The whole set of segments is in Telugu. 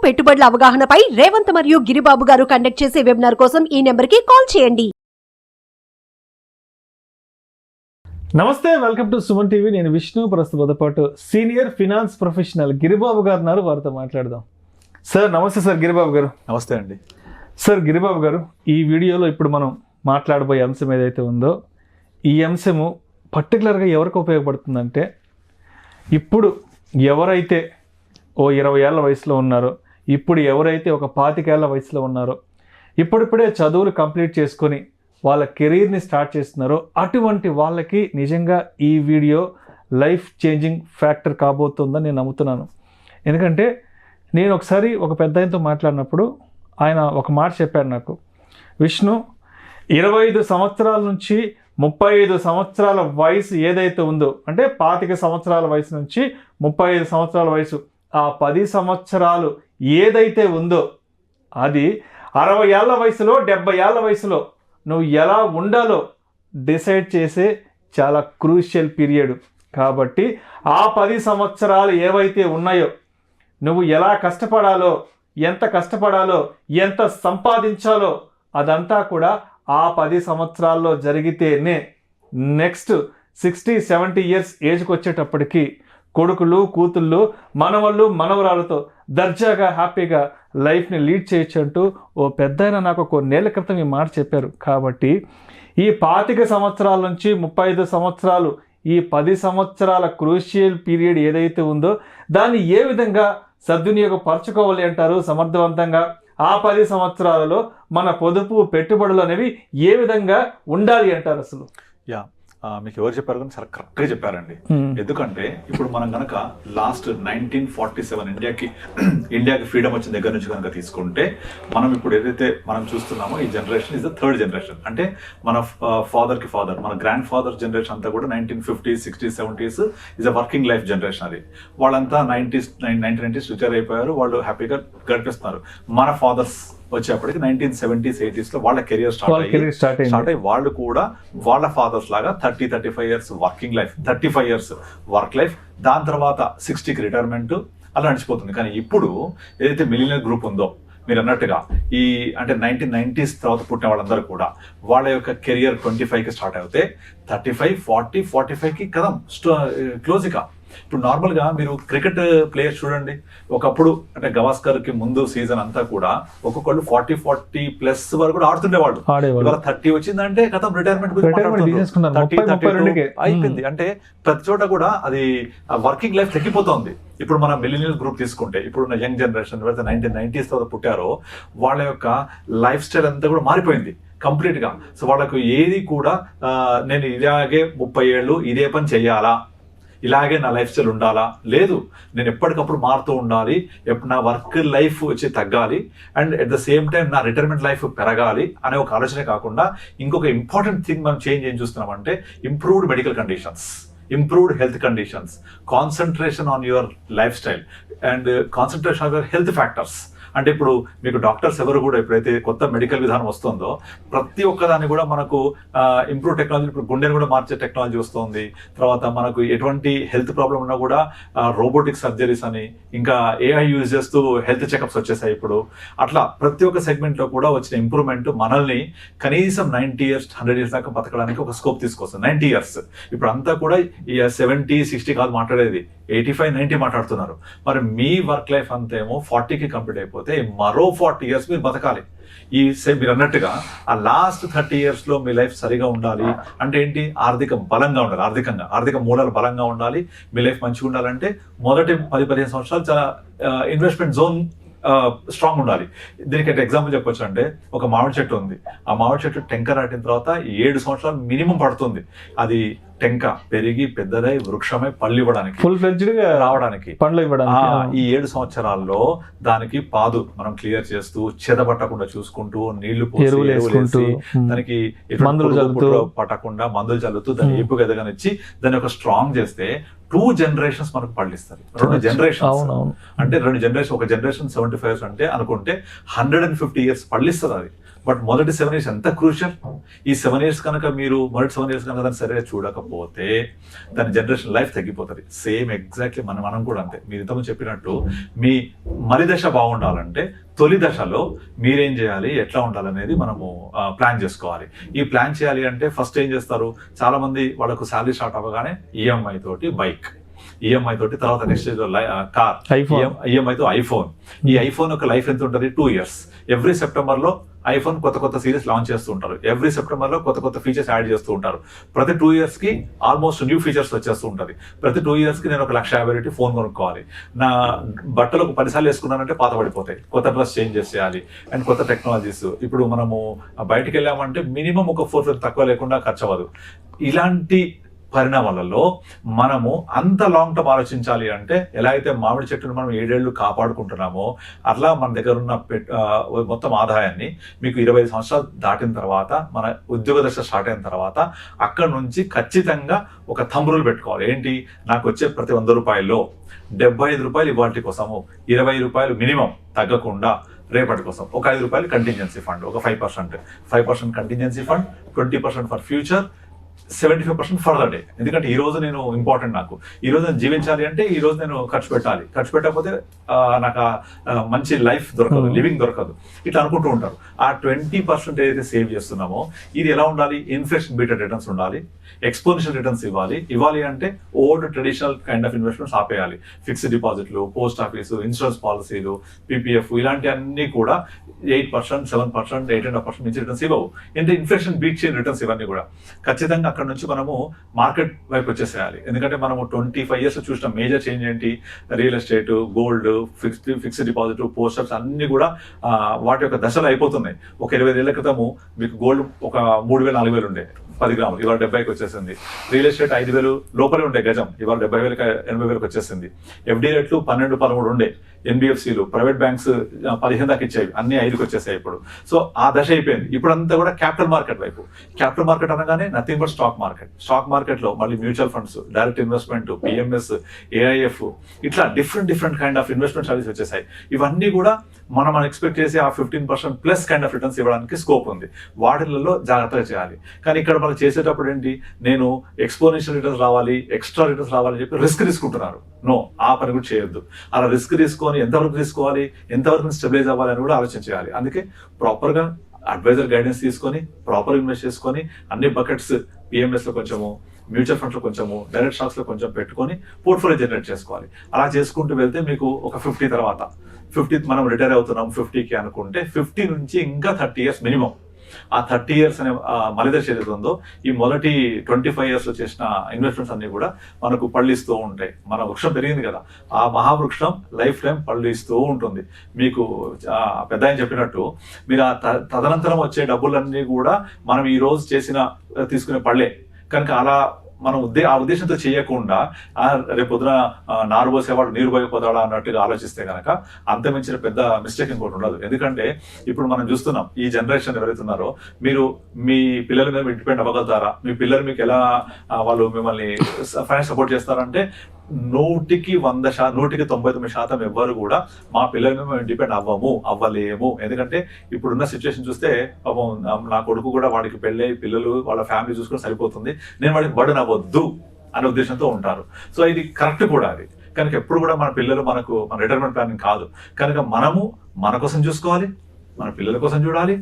పెట్టుబడుల అవగాహనపై రేవంత్ మరియు గిరిబాబు గారు కండక్ట్ చేసే వెబినార్ కోసం ఈ నెంబర్కి కాల్ చేయండి. నమస్తే, వెల్కమ్ టు సుమన్ టీవీ. నేను విష్ణు. ప్రస్తుతంతో పాటు సీనియర్ ఫినాన్స్ ప్రొఫెషనల్ గిరిబాబు గారు ఉన్నారు. వారితో మాట్లాడదాం. సార్ నమస్తే. సార్ గిరిబాబు గారు నమస్తే అండి. సార్ గిరిబాబు గారు, ఈ వీడియోలో ఇప్పుడు మనం మాట్లాడబోయే అంశం ఏదైతే ఉందో, ఈ అంశము పర్టికులర్గా ఎవరికి ఉపయోగపడుతుందంటే, ఇప్పుడు ఎవరైతే ఓ 20 ఏళ్ల వయసులో ఉన్నారో, ఇప్పుడు ఎవరైతే ఒక 25 ఏళ్ల వయసులో ఉన్నారో, ఇప్పుడిప్పుడే చదువులు కంప్లీట్ చేసుకొని వాళ్ళ కెరీర్ని స్టార్ట్ చేస్తున్నారో, అటువంటి వాళ్ళకి నిజంగా ఈ వీడియో లైఫ్ చేంజింగ్ ఫ్యాక్టర్ కాబోతుందని నేను నమ్ముతున్నాను. ఎందుకంటే నేను ఒకసారి ఒక పెద్ద ఆయనతో మాట్లాడినప్పుడు ఆయన ఒక మాట చెప్పాడు నాకు, విష్ణు 25 సంవత్సరాల నుంచి 35 సంవత్సరాల వయసు ఏదైతే ఉందో, అంటే 25 సంవత్సరాల వయసు నుంచి 35 సంవత్సరాల వయసు, ఆ 10 సంవత్సరాలు ఏదైతే ఉందో అది 60 ఏళ్ల వయసులో 70 ఏళ్ల వయసులో నువ్వు ఎలా ఉండాలో డిసైడ్ చేసే చాలా క్రూషియల్ పీరియడ్. కాబట్టి ఆ 10 సంవత్సరాలు ఏవైతే ఉన్నాయో, నువ్వు ఎలా కష్టపడాలో, ఎంత కష్టపడాలో, ఎంత సంపాదించాలో అదంతా కూడా ఆ 10 సంవత్సరాల్లో జరిగితేనే నెక్స్ట్ 60-70 ఇయర్స్ ఏజ్కి వచ్చేటప్పటికి కొడుకులు, కూతుళ్ళు, మనవళ్ళు, మనవరాలతో దర్జాగా హ్యాపీగా లైఫ్ని లీడ్ చేయొచ్చు అంటూ ఓ పెద్దాయన నాకు కొన్నేళ్ల క్రితం ఈ మాట చెప్పారు. కాబట్టి ఈ 25 సంవత్సరాల నుంచి 35 సంవత్సరాలు, ఈ 10 సంవత్సరాల క్రూషియల్ పీరియడ్ ఏదైతే ఉందో దాన్ని ఏ విధంగా సద్వినియోగపరచుకోవాలి అంటారు సమర్థవంతంగా? ఆ 10 సంవత్సరాలలో మన పొదుపు, పెట్టుబడులు అనేవి ఏ విధంగా ఉండాలి అంటారు అసలు? మీకు ఎవరు చెప్పారు కానీ చాలా కరెక్ట్గా చెప్పారండి. ఎందుకంటే ఇప్పుడు మనం కనుక లాస్ట్ 1947 ఇండియాకి ఫ్రీడమ్ వచ్చిన దగ్గర నుంచి కనుక తీసుకుంటే, మనం ఇప్పుడు ఏదైతే మనం చూస్తున్నామో ఈ generation is the third generation. అంటే మన ఫాదర్, మన గ్రాండ్ ఫాదర్ జనరేషన్ అంతా కూడా 1950s, 60s, 70s is a working life generation. అది వాళ్ళంతా 1990s రిటైర్ అయిపోయారు, వాళ్ళు హ్యాపీగా గడిపిస్తున్నారు. మన ఫాదర్స్ వచ్చేప్పటికి 1970s, 80s లో వాళ్ళ కెరియర్ స్టార్ట్ అయ్యి వాళ్ళు కూడా వాళ్ళ ఫాదర్స్ లాగా 30-35 years working life, 35 years work life, దాని తర్వాత 60కి రిటైర్మెంట్, అలా నడిచిపోతుంది. కానీ ఇప్పుడు ఏదైతే మిలియనర్ గ్రూప్ ఉందో, మీరు అన్నట్టుగా ఈ అంటే 1990s తర్వాత పుట్టిన వాళ్ళందరూ కూడా వాళ్ళ యొక్క కెరియర్ 25కి స్టార్ట్ అవుతే 35, 40, 45కి కదం క్లోజ్. ఇక ఇప్పుడు నార్మల్గా మీరు క్రికెట్ ప్లేయర్స్ చూడండి, ఒకప్పుడు అంటే గవాస్కర్కి ముందు సీజన్ అంతా కూడా ఒక్కొక్కళ్ళు 40+ వరకు కూడా ఆడుతుండేవాళ్ళు. ఇవాళ 30 వచ్చిందంటే కథం రిటైర్మెంట్ అయిపోయింది. అంటే ప్రతి చోట కూడా అది వర్కింగ్ లైఫ్ తగ్గిపోతుంది. ఇప్పుడు మన మిలినియల్ గ్రూప్ తీసుకుంటే, ఇప్పుడున్న యంగ్ జనరేషన్ ఎవరైతే 1990s తర్వాత పుట్టారో వాళ్ళ యొక్క లైఫ్ స్టైల్ అంతా కూడా మారిపోయింది కంప్లీట్గా. సో వాళ్ళకు ఏది కూడా నేను ఇలాగే 30 ఏళ్ళు ఇదే పని చెయ్యాలా, ఇలాగే నా లైఫ్ స్టైల్ ఉండాలా, లేదు నేను ఎప్పటికప్పుడు మారుతూ ఉండాలి, నా వర్క్ లైఫ్ వచ్చి తగ్గాలి and at the same time నా రిటైర్మెంట్ లైఫ్ పెరగాలి అనే ఒక ఆలోచనే కాకుండా ఇంకొక ఇంపార్టెంట్ థింగ్ మనం చేంజ్ ఏం చూస్తున్నామంటే improved medical conditions, improved health conditions, concentration on your lifestyle and concentration on your health factors. అంటే ఇప్పుడు మీకు డాక్టర్స్ ఎవరు కూడా ఎప్పుడైతే కొత్త మెడికల్ విధానం వస్తుందో ప్రతి ఒక్కదాన్ని కూడా మనకు ఇంప్రూవ్ టెక్నాలజీ, ఇప్పుడు గుండెని కూడా మార్చే టెక్నాలజీ వస్తుంది. తర్వాత మనకు ఎటువంటి హెల్త్ ప్రాబ్లం ఉన్నా కూడా రోబోటిక్ సర్జరీస్ అని, ఇంకా AI యూజ్ చేస్తూ హెల్త్ చెకప్స్ వచ్చేసాయి ఇప్పుడు. అట్లా ప్రతి ఒక్క సెగ్మెంట్లో కూడా వచ్చిన ఇంప్రూవ్మెంట్ మనల్ని కనీసం 90 years, 100 years దాకా బతకడానికి ఒక స్కోప్ తీసుకొస్తుంది. 90 years ఇప్పుడు అంతా కూడా 70, 60 కాదు మాట్లాడేది, 85, 90 మాట్లాడుతున్నారు. మరి మీ వర్క్ లైఫ్ అంతేమో 40కి కంప్లీట్ అయిపోతే మరో 40 years మీరు బతకాలి. మీరు అన్నట్టుగా ఆ లాస్ట్ 30 years లో మీ లైఫ్ సరిగా ఉండాలి అంటే ఏంటి? ఆర్థిక బలంగా ఉండాలి, ఆర్థిక మూలాలు బలంగా ఉండాలి. మీ లైఫ్ మంచిగా ఉండాలంటే మొదటి 10-15 సంవత్సరాలు చాలా ఇన్వెస్ట్మెంట్ జోన్ స్ట్రాంగ్ ఉండాలి. దీనికి ఎగ్జాంపుల్ చెప్పొచ్చు అంటే, ఒక మామిడి చెట్టు ఉంది, ఆ మామిడి చెట్టు టెంక నాటిన తర్వాత 7 సంవత్సరాలు మినిమం పడుతుంది అది టెంక పెరిగి పెద్దదై వృక్షమై పళ్ళు ఇవ్వడానికి, ఫుల్ ఫ్లెడ్జ్డ్ గా రావడానికి, పండ్లు ఇవ్వడానికి. ఈ 7 సంవత్సరాల్లో దానికి పాదు మనం క్లియర్ చేస్తూ, చెదపట్టకుండా చూసుకుంటూ, నీళ్లు పోసి దానికి మందులు పట్టకుండా మందులు చల్లుతూ దాన్ని ఏపుగా ఎదగనిచ్చి దాన్ని ఒక స్ట్రాంగ్ చేస్తే 2 generations మనకు పళ్ళిస్తారు. 2 generations అంటే 2 generation, ఒక జనరేషన్ 75 అంటే అనుకుంటే 150 years పళ్ళిస్తుంది. అది బట్ మొదటి 7 years ఎంత క్రూషియల్. ఈ 7 years కనుక మీరు మొదటి 7 years కనుక దాన్ని సరిగ్గా చూడకపోతే దాని జనరేషన్ లైఫ్ తగ్గిపోతుంది. సేమ్ ఎగ్జాక్ట్లీ మనం కూడా అంతే. మీరు ఇంతకుముందు చెప్పినట్టు మీ మలి దశ బాగుండాలంటే తొలి దశలో మీరేం చేయాలి, ఎట్లా ఉండాలనేది మనము ప్లాన్ చేసుకోవాలి. ఈ ప్లాన్ చేయాలి అంటే ఫస్ట్ ఏం చేస్తారు, చాలా మంది వాళ్ళకు శాలరీ స్టార్ట్ అవ్వగానే ఈఎంఐ తోటి బైక్, ఈఎంఐ తోటి తర్వాత నెక్స్ట్ కార్, ఈఎంఐ తో ఐఫోన్. ఈ ఐఫోన్ యొక్క లైఫ్ ఎంత ఉంటుంది, 2 years. ఎవ్రీ సెప్టెంబర్ లో ఐఫోన్ కొత్త సిరీస్ లాంచ్ చేస్తూ ఉంటారు. ఎవ్రీ సెప్టెంబర్ లో కొత్త ఫీచర్స్ యాడ్ చేస్తూ ఉంటారు. ప్రతి 2 years కి ఆల్మోస్ట్ న్యూ ఫీచర్స్ వచ్చేస్తూ ఉంటుంది. ప్రతి 2 years కి నేను 1,50,000 ఫోన్ కొనుక్కోవాలి. నా బట్టలు 10 సార్లు వేసుకున్నానంటే పాత పడిపోతాయి, కొత్త డ్రెస్ చేంజ్ చేసేయాలి అండ్ కొత్త టెక్నాలజీస్. ఇప్పుడు మనము బయటకు వెళ్ళామంటే మినిమం ఒక 4,000 తక్కువ లేకుండా ఖర్చు అవ్వదు. ఇలాంటి పరిణామాలలో మనము అంత లాంగ్ టర్మ్ ఆలోచించాలి అంటే ఎలా అయితే మామిడి చెట్టును మనం 7 ఏళ్ళు కాపాడుకుంటున్నామో అట్లా మన దగ్గర ఉన్న మొత్తం ఆదాయాన్ని మీకు 25 సంవత్సరాలు దాటిన తర్వాత, మన ఉద్యోగ దశ స్టార్ట్ అయిన తర్వాత అక్కడ నుంచి ఖచ్చితంగా ఒక థంబ్ రూల్ పెట్టుకోవాలి. ఏంటి, నాకు వచ్చే ప్రతి 100 రూపాయల్లో 75 రూపాయలు ఇవాటి కోసము, 20 రూపాయలు మినిమం తగ్గకుండా రేపటి కోసం, ఒక 5 రూపాయలు కంటింజెన్సీ ఫండ్, ఒక 5% contingency fund, 20% for future, 75% further day. ఎందుకంటే ఈ రోజు నేను ఇంపార్టెంట్, నాకు ఈ రోజు నేను జీవించాలి అంటే ఈ రోజు నేను ఖర్చు పెట్టాలి. ఖర్చు పెట్టకపోతే నాకు మంచి లైఫ్ దొరకదు, లివింగ్ దొరకదు. ఇట్లా అనుకుంటూ ఉంటారు. ఆ 20% ఏదైతే సేవ్ చేస్తున్నామో ఇది ఎలా ఉండాలి, ఇన్ఫ్లేషన్ బీటెడ్ రిటర్న్స్ ఉండాలి, ఎక్స్పోనెన్షియల్ రిటర్న్స్ ఇవ్వాలి అంటే old traditional kind of investments ఆపేయాలి. ఫిక్స్డ్ డిపాజిట్లు, పోస్ట్ ఆఫీసు, ఇన్సూరెన్స్ పాలసీలు, పీపీఎఫ్ ఇలాంటి అన్ని కూడా 8%, 7%, 8.5% నుంచి రిటర్న్స్ ఇవ్వవు. అంటే ఇన్ఫ్లేషన్ బీట్ చేయని రిటర్న్స్ ఇవన్నీ కూడా. ఖచ్చితంగా అక్కడ నుంచి మనము మార్కెట్ వైపు వచ్చేసేయాలి. ఎందుకంటే మనము 25 years చూసిన మేజర్ చేంజ్ ఏంటి, real estate, gold, fixed deposit, post office అన్ని కూడా వాటి యొక్క దశలు అయిపోతున్నాయి. ఒక 25 ఏళ్ల క్రితము మీకు గోల్డ్ ఒక 3,000, 4,000 ఉండే 10 గ్రాములు, ఇవాళ 70కి వచ్చేసింది. రియల్ ఎస్టేట్ 5,000 లోపలే ఉండే గజం, ఇవాళ 70,000, 80,000కి వచ్చేసింది. ఎఫ్డీ రేట్లు 12, 13 ఉండే. ఎన్బిఎఫ్సిలు, ప్రైవేట్ బ్యాంక్స్ 15 దాకా ఇచ్చేవి, అన్ని 5కి వచ్చేసాయి ఇప్పుడు. సో ఆ దశ అయిపోయింది. ఇప్పుడు అంతా కూడా క్యాపిటల్ మార్కెట్ వైపు. క్యాపిటల్ మార్కెట్ అనగానే నథింగ్ బట్ స్టాక్ మార్కెట్ లో మళ్ళీ mutual funds, direct investment, PMS, AIF, ఇట్లా different kind of investment service వచ్చేసాయి. ఇవన్నీ కూడా మనం ఎక్స్పెక్ట్ చేసి ఆ 15% ప్లస్ కైండ్ ఆఫ్ రిటర్న్స్ ఇవ్వడానికి స్కోప్ ఉంది. వాటిల్లో జాగ్రత్తగా చేయాలి. కానీ ఇక్కడ మనం చేసేటప్పుడు ఏంటి, నేను ఎక్స్పోనెన్షియల్ రిటర్న్స్ రావాలి, ఎక్స్ట్రా రిటర్న్స్ రావాలని చెప్పి రిస్క్ తీసుకుంటున్నారు. నో, ఆ పని కూడా చేయొద్దు. అలా రిస్క్ తీసుకొని ఎంతవరకు తీసుకోవాలి, ఎంతవరకు స్టెబిలైజ్ అవ్వాలి అని కూడా ఆలోచన చేయాలి. అందుకే ప్రాపర్గా అడ్వైజర్ గైడెన్స్ తీసుకొని ప్రాపర్ ఇన్వెస్ట్ చేసుకొని అన్ని బకెట్స్ పిఎంఎస్ లో కొంచెము, మ్యూచువల్ ఫండ్స్ లో కొంచెము, డైరెక్ట్ స్టాక్స్ లో కొంచెం పెట్టుకొని పోర్ట్ఫోలియో జనరేట్ చేసుకోవాలి. అలా చేసుకుంటూ వెళ్తే మీకు ఒక 50 తర్వాత, 50 మనం రిటైర్ అవుతున్నాం 50కి అనుకుంటే 50 నుంచి ఇంకా 30 years మినిమం. ఆ 30 years అనే మలిదశ ఏదైతే ఉందో, ఈ మొదటి 25 years లో చేసిన ఇన్వెస్ట్మెంట్స్ అన్ని కూడా మనకు పళ్ళు ఇస్తూ ఉంటాయి. మన వృక్షం పెరిగింది కదా, ఆ మహావృక్షం లైఫ్ టైం పళ్ళు ఇస్తూ ఉంటుంది. మీకు పెద్ద ఆయన చెప్పినట్టు మీరు ఆ తదనంతరం వచ్చే డబ్బులన్నీ కూడా మనం ఈ రోజు తీసుకునే పళ్ళే. కనుక అలా మనం ఆ ఉద్దేశంతో చేయకుండా రేపొద్దున నారు పోసేవాడు నీరు పోయిపోతాడా అన్నట్టుగా ఆలోచిస్తే కనుక అంతమించిన పెద్ద మిస్టేక్ ఇంకోటి ఉండదు. ఎందుకంటే ఇప్పుడు మనం చూస్తున్నాం, ఈ జనరేషన్ ఎవరైతే ఉన్నారో, మీరు మీ పిల్లల మీద డిపెండ్ అవ్వగలుగుతారా? మీ పిల్లలు మీకు ఎలా వాళ్ళు మిమ్మల్ని ఫైనాన్స్ సపోర్ట్ చేస్తారంటే 100కి 99% ఎవ్వరు కూడా మా పిల్లల మీద మేము డిపెండ్ అవ్వలేము. ఎందుకంటే ఇప్పుడున్న సిచ్యువేషన్ చూస్తే పాపం నా కొడుకు కూడా వాడికి పెళ్ళై పిల్లలు వాళ్ళ ఫ్యామిలీ చూసుకొని సరిపోతుంది, నేను వాడికి బర్డెన్ అవ్వద్దు అనే ఉద్దేశంతో ఉంటారు. సో ఇది కరెక్ట్ కూడా అది. కనుక ఎప్పుడు కూడా మన పిల్లలు మన రిటైర్మెంట్ ప్లానింగ్ కాదు. కనుక మనము మన కోసం చూసుకోవాలి, మన పిల్లల కోసం చూడాలి.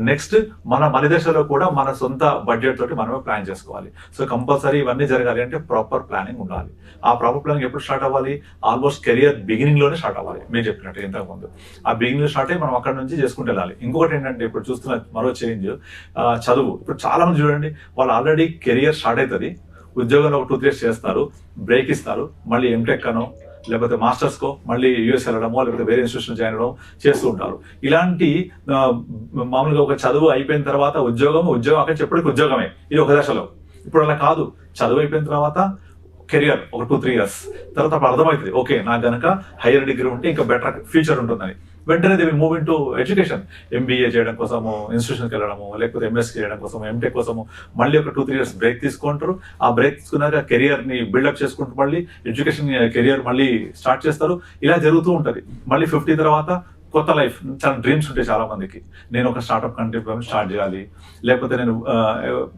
నెక్స్ట్ మన మలిదశలో కూడా మన సొంత బడ్జెట్ తోటి మనమే ప్లాన్ చేసుకోవాలి. సో కంపల్సరీ ఇవన్నీ జరగాలి అంటే ప్రాపర్ ప్లానింగ్ ఉండాలి. ఆ ప్రాపర్ ప్లానింగ్ ఎప్పుడు స్టార్ట్ అవ్వాలి? ఆల్మోస్ట్ కెరియర్ బిగినింగ్ లోనే స్టార్ట్ అవ్వాలి. మీరు చెప్పినట్టు ఇంతకుముందు ఆ బిగినింగ్ స్టార్ట్ అయ్యి మనం అక్కడ నుంచి చేసుకుంటూ వెళ్ళాలి. ఇంకొకటి ఏంటంటే ఇప్పుడు చూస్తున్న మరో చేంజ్, చదువు. ఇప్పుడు చాలా మంది చూడండి, వాళ్ళు ఆల్రెడీ కెరియర్ స్టార్ట్ అవుతుంది, ఉద్యోగంలో ఒక 2-3 years చేస్తారు, బ్రేక్ ఇస్తారు, మళ్ళీ ఎంటెక్ అనో లేకపోతే మాస్టర్స్కో మళ్ళీ యూఎస్ వెళ్ళడమో లేకపోతే వేరే ఇన్స్టిట్యూషన్ జాయిన్ అవ్వడం చేస్తూ ఉంటారు. ఇలాంటి మామూలుగా ఒక చదువు అయిపోయిన తర్వాత ఉద్యోగం అక్కడ చెప్పడానికి ఉద్యోగమే, ఇది ఒక దశలో. ఇప్పుడు అలా కాదు, చదువు అయిపోయిన తర్వాత కెరియర్ ఒక 2-3 years తర్వాత అప్పుడు అర్థమవుతుంది, ఓకే నాకు గనక హైయర్ డిగ్రీ ఉంటే ఇంకా బెటర్ ఫ్యూచర్ ఉంటుందని. వెంటనే they will move in to education. MBA చేయడం కోసము ఇన్స్టిట్యూషన్కి వెళ్ళడము, లేకపోతే ఎంఎస్ చేయడం కోసము, ఎంటెక్ కోసము మళ్ళీ ఒక 2-3 years బ్రేక్ తీసుకుంటారు. ఆ బ్రేక్ తీసుకున్నాక కెరియర్ని బిల్డప్ చేసుకుంటూ మళ్ళీ ఎడ్యుకేషన్ కెరియర్ మళ్ళీ స్టార్ట్ చేస్తారు. ఇలా జరుగుతూ ఉంటుంది. మళ్ళీ 50 తర్వాత కొత్త లైఫ్, చాలా డ్రీమ్స్ ఉంటాయి చాలా మందికి. నేను ఒక స్టార్ట్అప్ కంట్రీ స్టార్ట్ చేయాలి, లేకపోతే నేను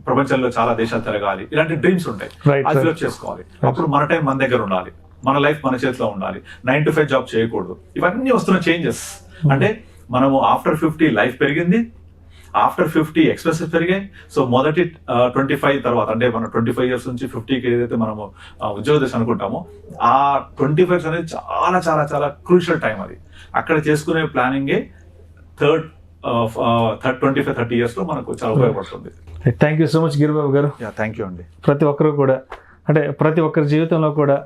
ప్రపంచంలో చాలా దేశాలు తిరగాలి, ఇలాంటి డ్రీమ్స్ ఉంటాయి. Right, అది sir. ఫిల్అప్ చేసుకోవాలి. అప్పుడు మన టైం మన దగ్గర ఉండాలి, మన లైఫ్ మన చేతిలో ఉండాలి, 9 to 5 జాబ్ చేయకూడదు. ఇవన్నీ వస్తున్న చేంజెస్. అంటే మనము ఆఫ్టర్ 50 లైఫ్ పెరిగింది, ఆఫ్టర్ 50 ఎక్స్పెన్సెస్ పెరిగాయి. సో మొదటి 25 తర్వాత, అంటే మన 25 ఇయర్స్ నుంచి 50కి ఏదైతే మనము ఉద్యోగ దశ అనుకుంటామో, ఆ 25 ఇయర్స్ అనేది చాలా చాలా చాలా క్రూషియల్ టైం. అది అక్కడ చేసుకునే ప్లానింగే 25-30 ఇయర్స్ లో మనకు చాలా ఉపయోగపడుతుంది. Thank you so much Giribabu garu. Thank you అండి. ప్రతి ఒక్కరు కూడా, అంటే ప్రతి ఒక్కరి జీవితంలో కూడా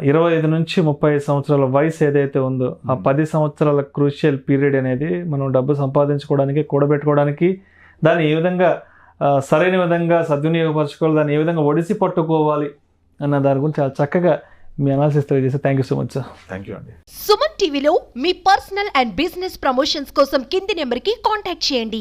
25 నుంచి 30 సంవత్సరాల వయసు ఏదైతే ఉందో, ఆ 10 సంవత్సరాల క్రూషియల్ పీరియడ్ అనేది మనం డబ్బు సంపాదించుకోవడానికి, కూడబెట్టుకోవడానికి, దాన్ని ఏ విధంగా సరైన విధంగా సద్వినియోగపరచుకోవాలి, దాన్ని ఏ విధంగా ఒడిసి పట్టుకోవాలి అన్న దాని గురించి చాలా చక్కగా మీ అనాలిసిస్ తెలియజేస్తే thank you so much sir. Thank you అండి. సుమన్ టీవీలో మీ పర్సనల్ అండ్ బిజినెస్ ప్రమోషన్స్ కోసం కింది నెంబర్కి కాంటాక్ట్ చేయండి.